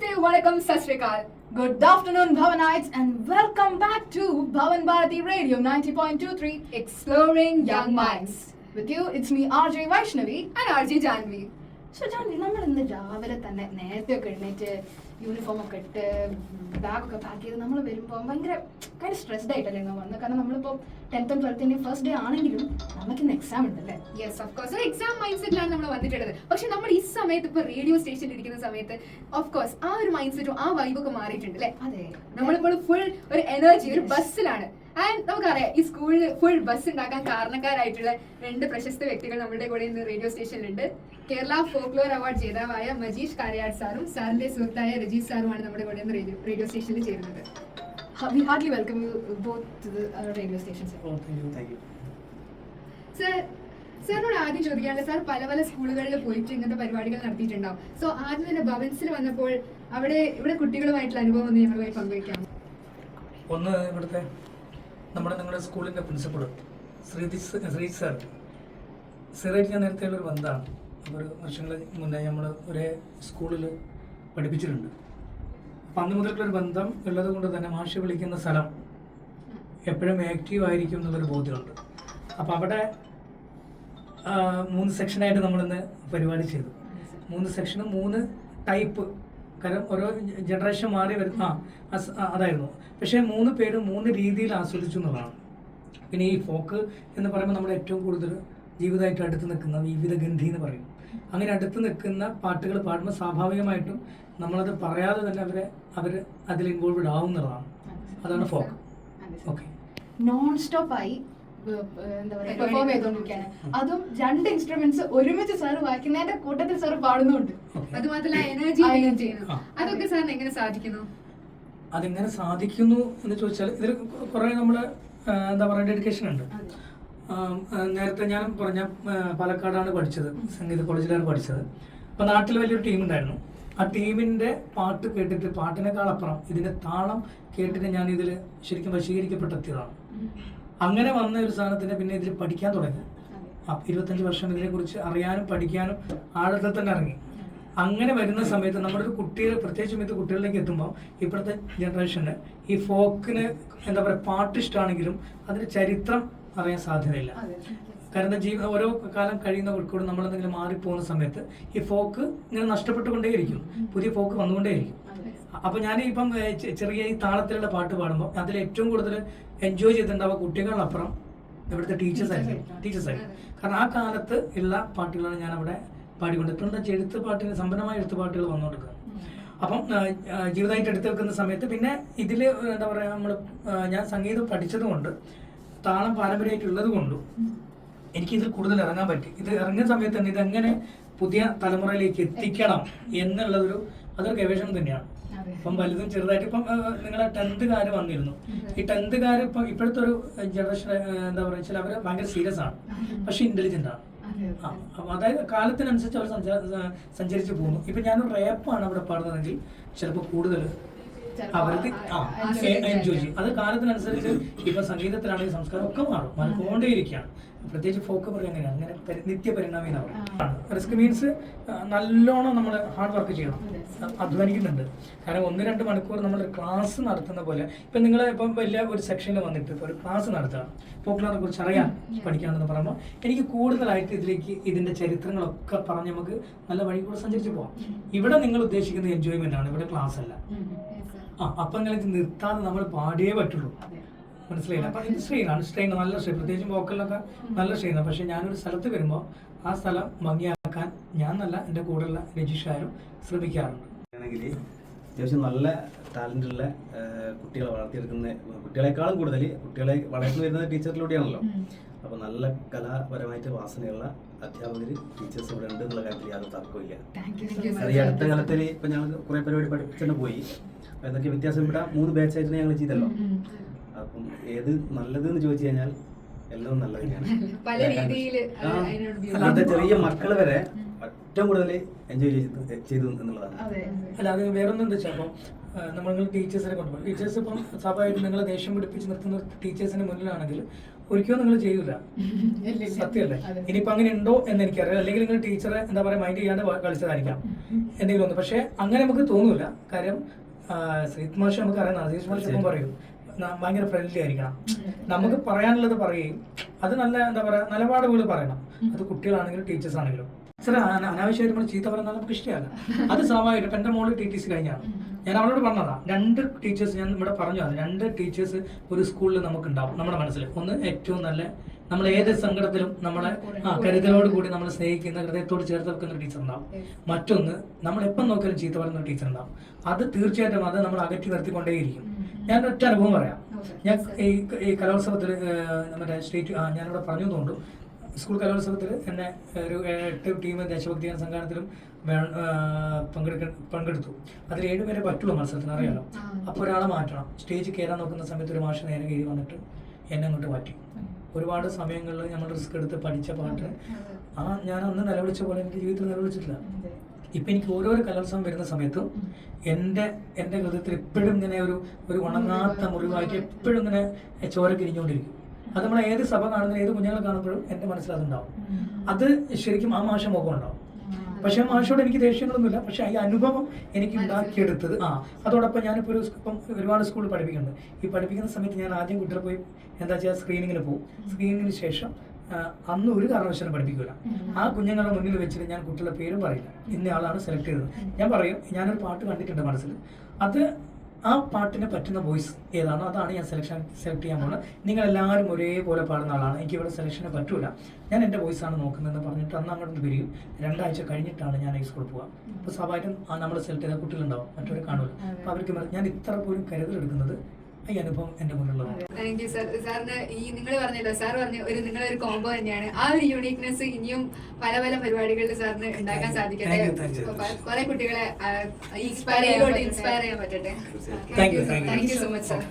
Namaste, Vanakkam, Sat Shri Akal. Good afternoon, Bhavanites, and welcome back to Bhavan Bharati Radio 90.23, Exploring Young Minds. With you, it's me, RJ Vaishnavi and RJ Janvi. So, Janvi, നമ്മൾ ഇന്ന് രാവിലെ തന്നെ നേരത്തെ ഒക്കെ എഴുന്നേറ്റ് uniform ഒക്കെ ഇട്ട് ബാഗൊക്കെ പാക്ക് ചെയ്ത് നമ്മൾ വരുമ്പോൾ ഭയങ്കര സ്ട്രെസ്ഡ് ആയിട്ടല്ലേ വന്നത്. കാരണം നമ്മളിപ്പോൾ 10th and 12th first day ആണെങ്കിലും നമുക്ക് ഇന്ന് എക്സാം ഉണ്ടല്ലേ. യെസ് ഓഫ് കോഴ്സ് ഒരു എക്സാം മൈൻഡ് സെറ്റിലാണ് നമ്മൾ വന്നിട്ടുള്ളത്. പക്ഷെ നമ്മൾ ഈ സമയത്ത് ഇപ്പോൾ റേഡിയോ സ്റ്റേഷനിൽ ഇരിക്കുന്ന സമയത്ത് ഓഫ് കോഴ്സ് ആ ഒരു മൈൻഡ് സെറ്റും ആ വൈബൊക്കെ മാറിയിട്ടുണ്ട് അല്ലേ. അതെ, നമ്മളിപ്പോൾ ഫുൾ ഒരു എനർജി, ഒരു ബസ്സിലാണ്. ആൻഡ് നമുക്കറിയാം ഈ സ്കൂളിൽ ഫുൾ ബസ് ഉണ്ടാക്കാൻ കാരണക്കാരായിട്ടുള്ള രണ്ട് പ്രശസ്ത വ്യക്തികൾ നമ്മുടെ കൂടെ ഇന്ന് റേഡിയോ സ്റ്റേഷനിലുണ്ട്. കേരള ഫോക്ലോർ അവാർഡ് ജേതാവായ മജീഷ് കാരയാട് സാറും സാറിന്റെ സുഹൃത്തായ രജീഷ് സാറുമാണ് നമ്മുടെ കൂടെ ഇന്ന് റേഡിയോ സ്റ്റേഷനിൽ ചേരുന്നത്. We heartily welcome you both to the radio station, sir. Oh, thank you. സാറിനോട് ആദ്യം ചോദിക്കാനുള്ളത്, സാർ പല പല സ്കൂളുകളിൽ പോയിട്ട് ഇങ്ങനത്തെ പരിപാടികൾ നടത്തിയിട്ടുണ്ടാവും. സോ ആദ്യം തന്നെ ഭവൻസിൽ വന്നപ്പോൾ ഇവിടെ കുട്ടികളുമായിട്ടുള്ള അനുഭവം ഒന്ന് ഞങ്ങളുമായി പങ്കുവയ്ക്കാം. ഒന്ന് ഇവിടുത്തെ നിങ്ങളുടെ സ്കൂളിൻ്റെ പ്രിൻസിപ്പൾ ശ്രീ സാർ സാറായിട്ട് ഞാൻ നേരത്തെ ഉള്ളൊരു ബന്ധമാണ്. ഒരു വർഷങ്ങൾ മുന്നേ നമ്മൾ ഒരേ സ്കൂളിൽ പഠിപ്പിച്ചിട്ടുണ്ട്. അപ്പം അന്ന് മുതൽക്കുള്ളൊരു ബന്ധം ഉള്ളത് കൊണ്ട് തന്നെ മാഷ് വിളിക്കുന്ന സ്ഥലം എപ്പോഴും ആക്റ്റീവ് ആയിരിക്കും എന്നുള്ളൊരു ബോധ്യമുണ്ട്. അപ്പോൾ അവിടെ 3 സെക്ഷനായിട്ട് നമ്മളിന്ന് പരിപാടി ചെയ്തു. 3 സെക്ഷനും 3 ടൈപ്പ്. കാരണം ഓരോ ജനറേഷൻ മാറി വരുന്ന അതായിരുന്നു. പക്ഷേ 3 പേരും 3 രീതിയിൽ ആസ്വദിച്ചു എന്നുള്ളതാണ്. പിന്നെ ഈ ഫോക്ക് എന്ന് പറയുമ്പോൾ നമ്മുടെ ഏറ്റവും കൂടുതൽ ജീവിതമായിട്ട് അടുത്ത് നിൽക്കുന്ന വിവിധ ഗന്ധി എന്ന് പറയും. അങ്ങനെ അടുത്ത് നിൽക്കുന്ന പാട്ടുകൾ പാടുമ്പോൾ സ്വാഭാവികമായിട്ടും നമ്മളത് പറയാതെ തന്നെ അവർ അതിൽ ഇൻവോൾവ്ഡ് ആവുന്നതാണ്. അതാണ് ഫോക്ക്. ഓക്കെ, നോൺ സ്റ്റോപ്പ് ആയി എന്താ പറയുക പെർഫോം ചെയ്തോണ്ടിരിക്കുകയാണ്. അതും 2 ഇൻസ്ട്രുമെന്റ്സ് ഒരുമിച്ച് സാർ വായിക്കുന്നതിന്റെ കൂട്ടത്തിൽ സാർ പാടുന്നുണ്ട്. അതുമാത്രമല്ല എനർജി ചെയ്യുന്നു. അതൊക്കെ സാറിന് എങ്ങനെ സാധിക്കുന്നു? അതെങ്ങനെ സാധിക്കുന്നു എന്ന് ചോദിച്ചാൽ ഇതിൽ കുറേ നമ്മൾ എന്താ പറയുക ഡെഡിക്കേഷൻ ഉണ്ട്. നേരത്തെ ഞാൻ പറഞ്ഞ പാലക്കാടാണ് പഠിച്ചത്, സംഗീത കോളേജിലാണ് പഠിച്ചത്. അപ്പോൾ നാട്ടിൽ വലിയൊരു ടീം ഉണ്ടായിരുന്നു. ആ ടീമിൻ്റെ പാട്ട് കേട്ടിട്ട് പാട്ടിനേക്കാൾ അപ്പുറം ഇതിൻ്റെ താളം കേട്ടിട്ട് ഞാൻ ഇതിൽ ശരിക്കും വശീകരിക്കപ്പെട്ടെത്തിയതാണ്. അങ്ങനെ വന്ന ഒരു സാധനത്തിനെ പിന്നെ ഇതിൽ പഠിക്കാൻ തുടങ്ങി. 25 വർഷം ഇതിനെക്കുറിച്ച് അറിയാനും പഠിക്കാനും ആഴത്തിൽ തന്നെ ഇറങ്ങി. അങ്ങനെ വരുന്ന സമയത്ത് നമ്മുടെ ഒരു കുട്ടികൾ, പ്രത്യേകിച്ചും ഇത് കുട്ടികളിലേക്ക് എത്തുമ്പോൾ ഇപ്പോഴത്തെ ജനറേഷന് ഈ ഫോക്കിന് എന്താ പറയുക പാട്ട് ഇഷ്ടമാണെങ്കിലും അതിന് ചരിത്രം അറിയാൻ സാധ്യതയില്ല. കാരണം ഓരോ കാലം കഴിയുന്ന കൂടെ നമ്മളെന്തെങ്കിലും മാറിപ്പോകുന്ന സമയത്ത് ഈ ഫോക്ക് ഇങ്ങനെ നഷ്ടപ്പെട്ടുകൊണ്ടേയിരിക്കും, പുതിയ ഫോക്ക് വന്നുകൊണ്ടേയിരിക്കും. അപ്പോൾ ഞാൻ ഇപ്പം ചെറിയ ഈ താളത്തിലുള്ള പാട്ട് പാടുമ്പോൾ അതിൽ ഏറ്റവും കൂടുതൽ എൻജോയ് ചെയ്തിട്ടുണ്ടാവുക കുട്ടികളപ്പുറം ഇവിടുത്തെ ടീച്ചേഴ്സായിരിക്കും. കാരണം ആ കാലത്ത് ഉള്ള പാട്ടുകളാണ് ഞാൻ അവിടെ പാടിക്കൊണ്ടിട്ടുണ്ട്. എഴുത്തുപാട്ടിന് സമ്പന്നമായ എഴുത്തുപാട്ടുകൾ വന്നുകൊടുക്കുക. അപ്പം ജീവിതമായിട്ട് എടുത്തു വെക്കുന്ന സമയത്ത് പിന്നെ ഇതിൽ എന്താ പറയുക ഞാൻ സംഗീതം പഠിച്ചതുകൊണ്ട് താളം പാരമ്പര്യമായിട്ടുള്ളത് കൊണ്ടും എനിക്കിതിൽ കൂടുതൽ ഇറങ്ങാൻ പറ്റി. ഇത് ഇറങ്ങുന്ന സമയത്ത് തന്നെ ഇതെങ്ങനെ പുതിയ തലമുറയിലേക്ക് എത്തിക്കണം എന്നുള്ളതൊരു അതൊരു ഗവേഷണം തന്നെയാണ്. ഇപ്പം വലുതും ചെറുതായിട്ട് ഇപ്പം നിങ്ങളെ 10th വന്നിരുന്നു. ഈ 10th ഇപ്പോഴത്തെ ഒരു ജനറേഷൻ എന്താ പറയുക വെച്ചാൽ അവർ ഭയങ്കര സീരിയസ് ആണ്, പക്ഷെ ഇന്റലിജന്റ് ആണ്. അതായത് കാലത്തിനനുസരിച്ച് അവർ സഞ്ചരിച്ച് പോകുന്നു. ഇപ്പൊ ഞാനൊരു റേപ്പാണ് അവിടെ പാടുന്നതെങ്കിൽ ചിലപ്പോൾ കൂടുതൽ അവർക്ക് എൻജോയ് ചെയ്യും. അത് കാലത്തിനനുസരിച്ച് ഇപ്പൊ സംഗീതത്തിലാണെങ്കിൽ സംസ്കാരം ഒക്കെ മാറിക്കൊണ്ടേയിരിക്കുകയാണ്. പ്രത്യേകിച്ച് ഫോക്ക് പറയുക അങ്ങനെയാണ്, അങ്ങനെ നിത്യപരിണാമിയാണ്. റിസ്ക് മീൻസ് നല്ലോണം നമ്മൾ ഹാർഡ് വർക്ക് ചെയ്യണം, അധ്വാനിക്കുന്നുണ്ട്. കാരണം 1-2 മണിക്കൂർ നമ്മൾ ക്ലാസ് നടത്തുന്ന പോലെ ഇപ്പം നിങ്ങൾ ഇപ്പം വലിയ ഒരു സെക്ഷനിൽ വന്നിട്ട് ഇപ്പോൾ ഒരു ക്ലാസ് നടത്തുക, ഫോക്ലോറിനെ കുറിച്ച് അറിയാൻ പഠിക്കാമെന്ന് പറയുമ്പോൾ എനിക്ക് കൂടുതലായിട്ട് ഇതിന്റെ ചരിത്രങ്ങളൊക്കെ പറഞ്ഞ് നമുക്ക് നല്ല വഴി കൂടെ സഞ്ചരിച്ച് പോകാം. ഇവിടെ നിങ്ങൾ ഉദ്ദേശിക്കുന്ന എൻജോയ്മെന്റ് ആണ്, ഇവിടെ ക്ലാസ് അല്ല. അപ്പം നിങ്ങൾക്ക് നിർത്താതെ നമ്മൾ പാടിയേ പറ്റുള്ളൂ, മനസ്സിലായില്ല. അപ്പം ഇത് സ്ട്രെയിൻ നല്ല സ്ട്രെയിൻ, പ്രത്യേകിച്ച് വോക്കലിനൊക്കെ നല്ല സ്ട്രെയിനാണ്. പക്ഷെ ഞാനൊരു സ്ഥലത്ത് വരുമ്പോൾ ആ സ്ഥലം ഭംഗിയാക്കാൻ ഞാൻ നല്ല എൻ്റെ കൂടെയുള്ള രജിഷാരും ശ്രമിക്കാറുണ്ട്. അത്യാവശ്യം നല്ല ടാലൻ്റുള്ള കുട്ടികളെ വളർത്തിയെടുക്കുന്ന, കുട്ടികളെക്കാളും കൂടുതൽ കുട്ടികളെ വളർന്നു വരുന്നത് ടീച്ചറിലൂടെയാണല്ലോ. അപ്പോൾ നല്ല കലാപരമായിട്ട് വാസനയുള്ള അധ്യാപകർ, ടീച്ചേഴ്സ് ഇവിടെ ഉണ്ട് എന്നുള്ള കാര്യത്തിൽ യാതൊരു തർക്കമില്ല. ഈ അടുത്ത കാലത്തിൽ ഇപ്പം ഞങ്ങൾ കുറേ പരിപാടി പഠിപ്പിച്ചിട്ട് പോയി. എന്തൊക്കെ വ്യത്യാസം ഇവിടെ 3 ബാച്ചായിട്ട് ഞങ്ങൾ ചെയ്തല്ലോ. അപ്പം ഏത് നല്ലത് എന്ന് ചോദിച്ചു കഴിഞ്ഞാൽ എല്ലാം നല്ലത് തന്നെയാണ്. അല്ലാതെ ചെറിയ മക്കൾ വരെ ഏറ്റവും കൂടുതൽ എൻജോയ് ചെയ്തു എന്നുള്ളതാണ്. അല്ല, അത് വേറൊന്നും എന്താ വെച്ചാൽ അപ്പം നമ്മൾ ടീച്ചേഴ്സിനെ കൊണ്ടുപോകും. ടീച്ചേഴ്സ് ഇപ്പം സ്വാഭാവികമായിട്ട് നിങ്ങളെ ദേഷ്യം പിടിപ്പിച്ച് നിർത്തുന്ന ടീച്ചേഴ്സിന് മുന്നിലാണെങ്കിൽ ഒരിക്കലും നിങ്ങൾ ചെയ്യൂല. ഇല്ല. സത്യമല്ലേ? അതെ. ഇനിയിപ്പോ അങ്ങനെ ഉണ്ടോ എന്ന് എനിക്കറിയാം. അല്ലെങ്കിൽ നിങ്ങൾ ടീച്ചറെ എന്താ പറയാ മൈൻഡ് ചെയ്യാണ്ട് കളിച്ചതായിരിക്കാം എന്തെങ്കിലും ഒന്ന്. പക്ഷെ അങ്ങനെ നമുക്ക് തോന്നൂല. കാര്യം ശ്രീത് മാഷ് നമുക്ക് അറിയാം. ശ്രീത് മാഷ് ഇപ്പം പറയും ഭയങ്കര ഫ്രണ്ട്ലി ആയിരിക്കണം. നമുക്ക് പറയാനുള്ളത് പറയുകയും അത് നല്ല എന്താ പറയാ നിലപാടുകൾ പറയണം. അത് കുട്ടികളാണെങ്കിലും ടീച്ചേഴ്സ് ആണെങ്കിലും. സാർ അനാവശ്യമായിട്ട് നമ്മൾ ചീത്ത പറയുന്നത് നമുക്ക് ഇഷ്ടമല്ല. അത് സ്വാഭാവികം. ഇപ്പം എൻ്റെ മോള് TTC കഴിഞ്ഞാണ്. ഞാൻ അവളോട് പറഞ്ഞതാ 2 ടീച്ചേഴ്സ് ഞാൻ ഇവിടെ പറഞ്ഞു. 2 ടീച്ചേഴ്സ് ഒരു സ്കൂളിൽ നമുക്ക് ഉണ്ടാവും നമ്മുടെ മനസ്സിൽ. ഒന്ന് ഏറ്റവും നല്ല നമ്മൾ ഏത് സങ്കടത്തിലും നമ്മളെ കരുതലോട് കൂടി നമ്മൾ സ്നേഹിക്കുന്ന ഹൃദയത്തോട് ചേർത്ത് വെക്കുന്ന ടീച്ചർ ഉണ്ടാവും. മറ്റൊന്ന് നമ്മൾ എപ്പം നോക്കിയാലും ചീത്ത പറയുന്ന ടീച്ചർ ഉണ്ടാവും. അത് തീർച്ചയായിട്ടും അത് നമ്മൾ അകറ്റി നിർത്തിക്കൊണ്ടേയിരിക്കും. ഞാൻ ഒറ്റ അനുഭവം പറയാം. ഞാൻ ഈ കലോത്സവത്തിൽ മറ്റേ സ്റ്റേറ്റ് ഞാനിവിടെ പറഞ്ഞു തോന്നുന്നു. സ്കൂൾ കലോത്സവത്തിൽ എന്നെ ഒരു 8 ടീം ദേശഭക്തി ഗാന സംഘാടനത്തിലും പങ്കെടുത്തു. അതിൽ 7 പേരെ പറ്റുള്ളൂ മത്സരത്തിന്, അറിയാലോ. അപ്പോൾ ഒരാളെ മാറ്റണം. സ്റ്റേജ് കയറാൻ നോക്കുന്ന സമയത്ത് ഒരു മാഷ് നേരെ കയറി വന്നിട്ട് എന്നെ അങ്ങോട്ട് മാറ്റി. ഒരുപാട് സമയങ്ങളിൽ നമ്മൾ റിസ്ക് എടുത്ത് പഠിച്ച പാട്ട് ഞാൻ അന്ന് നിലവിളിച്ച പോലെ എനിക്ക് ജീവിതത്തിൽ നിലവിളിച്ചിട്ടില്ല. ഇപ്പം എനിക്ക് ഓരോരോ കലോത്സവം വരുന്ന സമയത്തും എൻ്റെ ഹൃദയത്തിൽ എപ്പോഴും ഇങ്ങനെ ഒരു ഉണങ്ങാത്ത മുറിവായിട്ട് എപ്പോഴും ഇങ്ങനെ ചോര കിരിഞ്ഞുകൊണ്ടിരിക്കും. അത് നമ്മൾ ഏത് സഭ കാണുന്ന ഏത് കുഞ്ഞുങ്ങളെ കാണുമ്പോഴും എൻ്റെ മനസ്സിൽ അതുണ്ടാവും. അത് ശരിക്കും ആ മാഷ മുഖം ഉണ്ടാവും. പക്ഷെ ആ മാഷോട് എനിക്ക് ദേഷ്യങ്ങളൊന്നുമില്ല. പക്ഷെ ഈ അനുഭവം എനിക്ക് ഉണ്ടാക്കിയെടുത്തത് അതോടൊപ്പം ഞാനിപ്പോൾ ഇപ്പം ഒരുപാട് സ്കൂളിൽ പഠിപ്പിക്കുന്നുണ്ട്. ഈ പഠിപ്പിക്കുന്ന സമയത്ത് ഞാൻ ആദ്യം കുട്ടികളെ പോയി എന്താ വെച്ചാൽ സ്ക്രീനിങ്ങിന് പോകും. സ്ക്രീനിങ്ങിന് ശേഷം അന്ന് ഒരു കാരണവശാലും പഠിപ്പിക്കില്ല. ആ കുഞ്ഞുങ്ങളുടെ മുന്നിൽ വെച്ചിട്ട് ഞാൻ കുട്ടികളുടെ പേരും പറയില്ല. ഇന്ന ആളാണ് സെലക്ട് ചെയ്തത്. ഞാൻ പറയും ഞാനൊരു പാട്ട് കണ്ടിട്ടുണ്ട് മനസ്സിൽ. അത് ആ പാട്ടിന് പറ്റുന്ന വോയിസ് ഏതാണോ അതാണ് ഞാൻ സെലക്ട് ചെയ്യാൻ പോകുന്നത്. നിങ്ങളെല്ലാവരും ഒരേപോലെ പാടുന്ന ആളാണ്. എനിക്ക് ഇവിടെ സെലക്ഷന് പറ്റൂല. ഞാൻ എൻ്റെ വോയിസാണ് നോക്കുന്നതെന്ന് പറഞ്ഞിട്ട് അന്ന് അങ്ങോട്ട് വരികയും 2 ആഴ്ച കഴിഞ്ഞിട്ടാണ് ഞാൻ ഈ സ്കൂളിൽ പോകാം. അപ്പോൾ സ്വാഭാവികം നമ്മൾ സെലക്ട് ചെയ്ത കുട്ടികളുണ്ടാവും, മറ്റൊരു കാണുമല്ലോ. അപ്പോൾ അവർക്ക് ഞാൻ ഇത്ര പോലും കരുതലെടുക്കുന്നത് ഈ അനുഭവം എൻ്റെ മുന്നിലുള്ളതാണ്. Thank you sir. സാറിന് ഈ നിങ്ങൾ പറഞ്ഞല്ലോ, സാർ പറഞ്ഞു നിങ്ങളൊരു കോംബോ തന്നെയാണ്. ആ ഒരു യൂണിക്നെസ് ഇനിയും പല പല പരിപാടികളിൽ സാറിന് ഉണ്ടാക്കാൻ സാധിക്കട്ടെ. കുറെ കുട്ടികളെ ഇൻസ്പയർ ചെയ്യാൻ പറ്റട്ടെ. Thank you so much sir.